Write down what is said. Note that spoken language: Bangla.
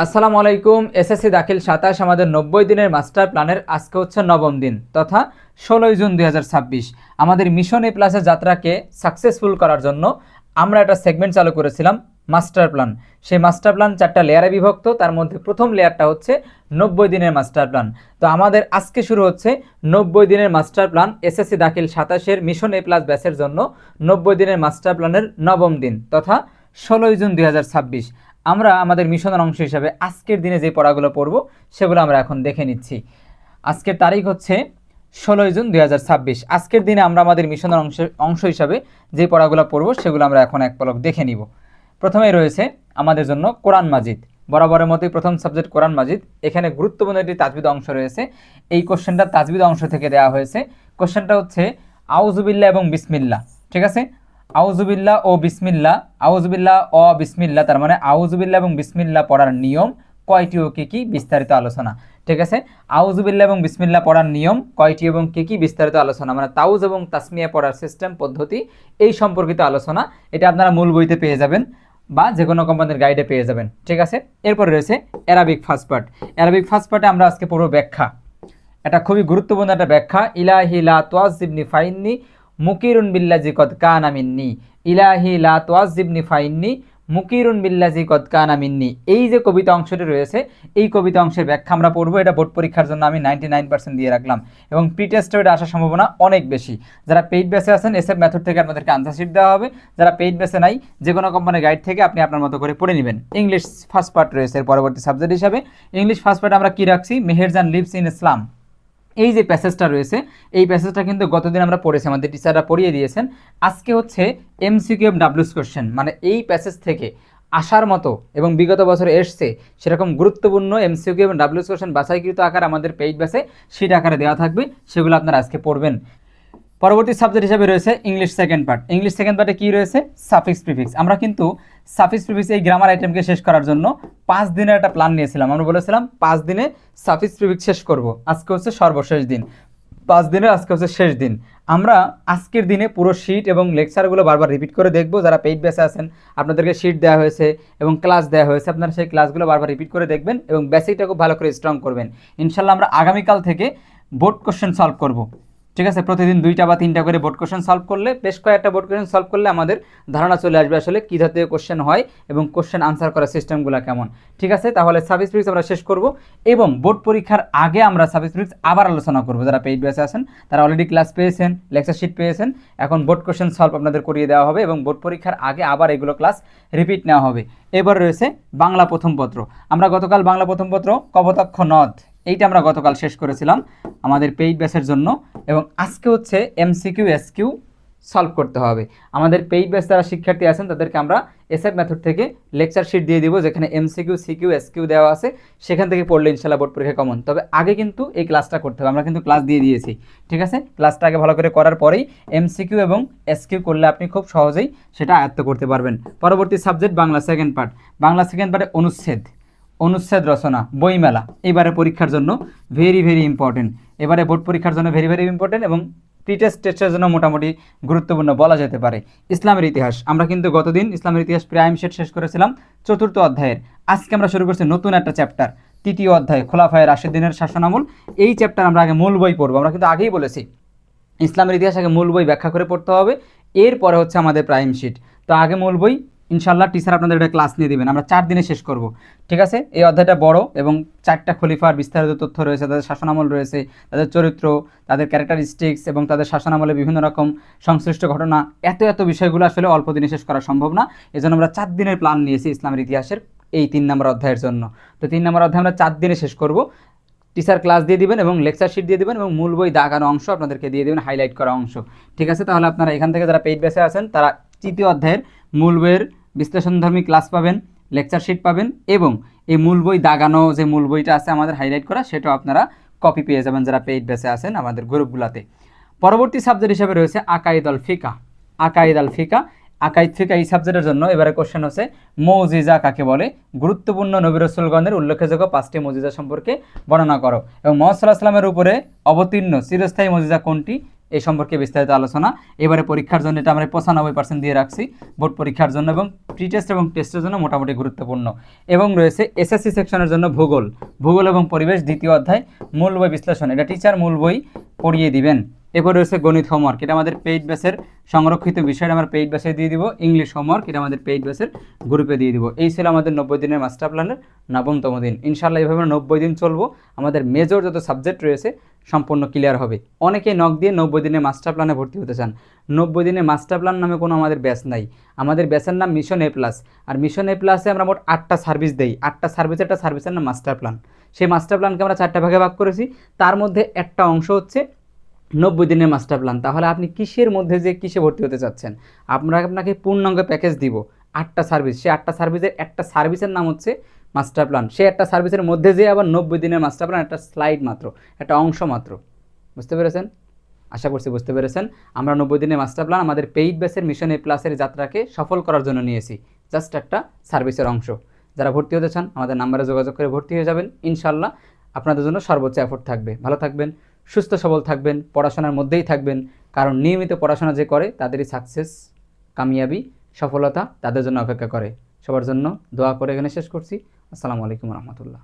আসসালামু আলাইকুম। এসএসসি দাখিল ২৭ আমাদের ৯০ দিনের মাস্টার প্ল্যানের আজকে হচ্ছে নবম দিন তথা ১৬ই জুন ২০২৬। আমাদের মিশন এ প্লাসের যাত্রাকে সাকসেসফুল করার জন্য আমরা একটা সেগমেন্ট চালু করেছিলাম মাস্টার প্ল্যান। সেই মাস্টার প্ল্যান ৪টা লেয়ারে বিভক্ত, তার মধ্যে প্রথম লেয়ারটা হচ্ছে ৯০ দিনের মাস্টার প্ল্যান। তো আমাদের আজকে শুরু হচ্ছে ৯০ দিনের মাস্টার প্ল্যান এসএসসি দাখিল ২৭-এর মিশন এ প্লাস ব্যাচের জন্য ৯০ দিনের মাস্টার প্ল্যানের নবম দিন তথা ১৬ই জুন ২০২৬। আমরা আমাদের মিশনের অংশ হিসাবে আজকের দিনে যে পড়াগুলো পড়ব সেগুলো আমরা এখন দেখে নিচ্ছি। আজকের তারিখ হচ্ছে ১৬ই জুন ২০২৬। আজকের দিনে আমরা আমাদের মিশনের অংশ হিসাবে যে পড়াগুলো পড়ব সেগুলো আমরা এখন এক পলক দেখে নিব। প্রথমেই রয়েছে আমাদের জন্য কোরআন মাজিদ। বরাবরের মতোই প্রথম সাবজেক্ট কোরআন মাজিদ। এখানে গুরুত্বপূর্ণ একটি তাজবিদ অংশ রয়েছে। এই কোশ্চেনটা তাজবিদ অংশ থেকে দেওয়া হয়েছে। কোশ্চেনটা হচ্ছে আউযুবিল্লাহ এবং বিসমিল্লাহ। ঠিক আছে, আউযুবিল্লাহ ও বিসমিল্লাহ, আউযুবিল্লাহ ও বিসমিল্লাহ, তার মানে আউযুবিল্লাহ এবং বিসমিল্লাহ পড়ার নিয়ম কয়টি ও কী কী বিস্তারিত আলোচনা। ঠিক আছে, আউযুবিল্লাহ এবং বিসমিল্লাহ পড়ার নিয়ম কয়টি এবং কী কী বিস্তারিত আলোচনা, মানে তাউজ এবং তাসমিয়া পড়ার সিস্টেম পদ্ধতি এই সম্পর্কিত আলোচনা। এটা আপনারা মূল বইতে পেয়ে যাবেন বা যে কোনো কোম্পানির গাইডে পেয়ে যাবেন। ঠিক আছে, এরপরে রয়েছে Arabic first part. Arabic first পার্টে আমরা আজকে পড়ব ব্যাখ্যা। এটা খুবই গুরুত্বপূর্ণ একটা ব্যাখ্যা। ইলাহি লা তুআযিবনি ফাইন্নি মুকিরুন বিল্লাজি কদ কানা মিন্নি। ইলাহি লা তুআযিবনি ফাইন্নি মুকিরুন বিল্লাজি কদ কানা মিন্নি। এই যে কবিতা অংশটি রয়েছে এই কবিতা অংশের ব্যাখ্যা আমরা পড়বো। এটা বোর্ড পরীক্ষার জন্য আমি 99% দিয়ে রাখলাম এবং প্রি টেস্টেও এটা আসার সম্ভাবনা অনেক বেশি। যারা পেইড বেসে আছেন এসএফ মেথড থেকে আপনাদেরকে আনসার শিট দেওয়া হবে। যারা পেইড বেসে নাই যে কোনো কোম্পানির গাইড থেকে আপনি আপনার মতো করে পড়ে নেবেন। ইংলিশ ফার্স্ট পার্ট রয়েছে এর পরবর্তী সাবজেক্ট হিসাবে। ইংলিশ ফার্স্ট পার্টে আমরা কি রাখছি? মেহেরজান লিভস ইন ইসলাম। এই যে প্যাসেজটা রয়েছে এই প্যাসেজটা কিন্তু গতদিন আমরা পড়েছি, আমাদের টিচাররা পড়িয়ে দিয়েছেন। আজকে হচ্ছে এমসিকিউ এবং ডাব্লিউএস কোশ্চেন, মানে এই প্যাসেজ থেকে আসার মতো এবং বিগত বছরে এসছে সেরকম গুরুত্বপূর্ণ এমসিকিউ এবং ডাব্লিউএস কোশ্চেন বাছাইকৃত আকার আমাদের পেইড ব্যাচে সিট আকারে দেওয়া থাকবে, সেগুলো আপনারা আজকে পড়বেন। পরবর্তী সাবজেক্ট হিসাবে রয়েছে English second part. English second পার্টে কী রয়েছে? Suffix prefix. আমরা কিন্তু সাফিক্স প্রিফিক্স এই গ্রামার আইটেমকে শেষ করার জন্য 5 দিনের একটা প্ল্যান নিয়েছিলাম। আমরা বলেছিলাম 5 দিনে সাফিক্স প্রিফিক্স শেষ করব। আজকে হচ্ছে সর্বশেষ দিন, 5 দিনের আজকে হচ্ছে শেষ দিন। আমরা আজকের দিনে পুরো শিট এবং লেকচারগুলো বারবার রিপিট করে দেখব। যারা পেইড ব্যাচে আছেন আপনাদেরকে শিট দেওয়া হয়েছে এবং ক্লাস দেওয়া হয়েছে, আপনারা সেই ক্লাসগুলো বারবার রিপিট করে দেখবেন এবং বেসিকটা খুব ভালো করে স্ট্রং করবেন। ইনশাল্লাহ আমরা আগামীকাল থেকে বোর্ড কোশ্চেন সলভ করব। ঠিক আছে, প্রতিদিন 2টা বা 3টা করে বোর্ড কোশ্চেন সলভ করলে, বেশ কয়েকটা বোর্ড কোশ্চেন সলভ করলে আমাদের ধারণা চলে আসবে আসলে কী জাতীয় কোশ্চেন হয় এবং কোশ্চেন আনসার করার সিস্টেমগুলো কেমন। ঠিক আছে, তাহলে সাফিক্স প্রিফিক্স আমরা শেষ করব এবং বোর্ড পরীক্ষার আগে আমরা সাফিক্স প্রিফিক্স আবার আলোচনা করব। যারা পেইড ব্যাচে আছেন তারা অলরেডি ক্লাস পেয়েছেন, লেকচার শিট পেয়েছেন, এখন বোর্ড কোশ্চেন সলভ আপনাদের করিয়ে দেওয়া হবে এবং বোর্ড পরীক্ষার আগে আবার এগুলো ক্লাস রিপিট নেওয়া হবে। এবার রয়েছে বাংলা প্রথম পত্র। আমরা গতকাল বাংলা প্রথম পত্র কপোতাক্ষ নদ এইটা আমরা গতকাল শেষ করেছিলাম আমাদের পেইড ব্যাচের জন্য এবং আজকে হচ্ছে এমসিকিউ এসকিউ সলভ করতে হবে। আমাদের পেইড ব্যাচ যারা শিক্ষার্থী আছেন তাদেরকে আমরা এসএফ মেথড থেকে লেকচার শিট দিয়ে দিব, যেখানে এমসিকিউ সিকিউ এসকিউ দেওয়া আছে, সেখান থেকে পড়লে ইনশাল্লাহ বোর্ড পরীক্ষা কমন। তবে আগে কিন্তু এই ক্লাসটা করতে হবে, আমরা কিন্তু ক্লাস দিয়ে দিয়েছি। ঠিক আছে, ক্লাসটা আগে ভালো করে করার পরেই এমসিকিউ এবং এসকিউ করলে আপনি খুব সহজেই সেটা আয়ত্ত করতে পারবেন। পরবর্তী subject Bangla second part. Bangla second পার্টে অনুচ্ছেদ রচনা বইমেলা এবারে পরীক্ষার জন্য ভেরি ভেরি ইম্পর্টেন্ট। এবারে বোর্ড পরীক্ষার জন্য ভেরি ভেরি ইম্পর্টেন্ট এবং প্রি টেস্টের জন্য মোটামুটি গুরুত্বপূর্ণ বলা যেতে পারে। ইসলামের ইতিহাস। আমরা কিন্তু গতদিন ইসলামের ইতিহাস প্রাইম সেট শেষ করেছিলাম 4র্থ অধ্যায়ের। আজকে আমরা শুরু করছি নতুন একটা চ্যাপ্টার, 3য় অধ্যায় খোলাফায়ে রাশেদিনের শাসনামল। এই চ্যাপ্টার আমরা আগে মূল বই পড়বো। আমরা কিন্তু আগেই বলেছি ইসলামের ইতিহাস আগে মূল বই ব্যাখ্যা করে পড়তে হবে, এরপরে হচ্ছে আমাদের প্রাইম শিট। তো আগে মূল বই, ইনশাল্লাহ টিচার আপনাদের এটা ক্লাস নিয়ে দেবেন, আমরা 4 দিনে শেষ করব। ঠিক আছে, এই অধ্যায়টা বড় এবং 4টা খলিফার বিস্তারিত তথ্য রয়েছে, তাদের শাসনামল রয়েছে, তাদের চরিত্র, তাদের ক্যারেক্টারিস্টিক্স এবং তাদের শাসনামলে বিভিন্ন রকম সংশ্লিষ্ট ঘটনা, এত বিষয়গুলো আসলে অল্প দিনে শেষ করা সম্ভব না। এজন্য আমরা 4 দিনের প্ল্যান নিয়েছি ইসলামের ইতিহাসের এই 3 নম্বর অধ্যায়ের জন্য। তো 3 নম্বর অধ্যায় আমরা 4 দিনে শেষ করব। টিচার ক্লাস দিয়ে দিবেন এবং লেকচার শিট দিয়ে দিবেন এবং মূল বই দাগানো অংশ আপনাদেরকে দিয়ে দেবেন, হাইলাইট করা অংশ। ঠিক আছে, তাহলে আপনারা এখান থেকে যারা পেইড ব্যাচে আছেন তারা 3য় অধ্যায়ের মূল বইয়ের বিশ্লেষণধর্মী ক্লাস পাবেন, লেকচার শিট পাবেন এবং এই মূল বই দাগানো যে মূল বইটা আছে আমাদের হাইলাইট করা, সেটাও আপনারা কপি পেয়ে যাবেন যারা পেইড ব্যাচে আছেন আমাদের গ্রুপগুলোতে। পরবর্তী সাবজেক্ট হিসেবে রয়েছে আকাইদ আল ফিকা। আকাইদ ফিকা এই সাবজেক্টের জন্য এবারে কোশ্চেন হচ্ছে মৌজিজা কাকে বলে? গুরুত্বপূর্ণ নবী রাসূলগণের উল্লেখযোগ্য 5টি মৌজিজা সম্পর্কে বর্ণনা করো এবং মুহাম্মদ সাল্লাল্লাহু আলাইহি ওয়াসাল্লামের উপরে অবতীর্ণ চিরস্থায়ী মৌজিজা কোনটি? এই সম্পর্কে বিস্তারিত আলোচনা। এবারে পরীক্ষার জন্য এটা আমরা 95% দিয়ে রাখছি বোর্ড পরীক্ষার জন্য, এবং প্রি টেস্ট এবং টেস্টের জন্য মোটামুটি গুরুত্বপূর্ণ। এবং রয়েছে এসএসসি সেকশনের জন্য ভূগোল এবং পরিবেশ দ্বিতীয় অধ্যায় মূল বই বিশ্লেষণ, এটা টিচার মূল বই পড়িয়ে দিবেন। এরপর রয়েছে গণিত হোমওয়ার্ক, এটা আমাদের পেইড ব্যাচের সংরক্ষিত বিষয়, আমরা পেইড ব্যাচে দিয়ে দিব। ইংলিশ হোমওয়ার্ক, এটা আমাদের পেইড ব্যাচের গ্রুপে দিয়ে দিব। এই ছিল আমাদের 90 দিনের মাস্টার প্ল্যানের 9তম দিন। ইনশাআল্লাহ এইভাবে 90 দিন চলবো, আমাদের মেজর যত সাবজেক্ট রয়েছে সম্পূর্ণ ক্লিয়ার হবে। অনেকেই নক দিয়ে 90 দিনের মাস্টার প্ল্যানে ভর্তি হতে চান। 90 দিনের মাস্টার প্ল্যান নামে কোনো আমাদের ব্যাচ নাই, আমাদের ব্যাচের নাম মিশন এ প্লাস। আর মিশন এ প্লাসে আমরা মোট 8টা সার্ভিস দেই, 8টা সার্ভিসের একটা সার্ভিসের নাম মাস্টার প্ল্যান। সেই মাস্টার প্ল্যানকে আমরা 4টা ভাগে ভাগ করেছি, তার মধ্যে একটা অংশ হচ্ছে 90 দিনের মাস্টার প্ল্যান। তাহলে আপনি কিসের মধ্যে যে কিসে ভর্তি হতে চাচ্ছেন, আপনাকে পূর্ণাঙ্গ প্যাকেজ দিব 8টা সার্ভিস। সেই 8টা সার্ভিসের একটা সার্ভিসের নাম হচ্ছে মাস্টার প্ল্যান। সেই একটা সার্ভিসের মধ্যে যে আবার 90 দিনের মাস্টার প্ল্যান, একটা স্লাইড মাত্র, একটা অংশ মাত্র। বুঝতে পেরেছেন? আশা করছি বুঝতে পেরেছেন। আমরা 90 দিনের মাস্টার প্ল্যান আমাদের পেইড বেসের মিশন এ প্লাসের যাত্রাকে সফল করার জন্য নিয়েছি, জাস্ট একটা সার্ভিসের অংশ। যারা ভর্তি হতে চান আমাদের নাম্বারে যোগাযোগ করে ভর্তি হয়ে যাবেন। ইনশাল্লাহ আপনাদের জন্য সর্বোচ্চ এফোর্ট থাকবে। ভালো থাকবেন, সুস্থ সবল থাকবেন, পড়াশোনার মধ্যেই থাকবেন, কারণ নিয়মিত পড়াশোনা যে করে তাদেরই সাকসেস, কামিয়াবি, সফলতা তাদের জন্য অপেক্ষা করে। সবার জন্য দোয়া করে এখানে শেষ করছি। আসসালামু আলাইকুম রহমতুল্লাহ।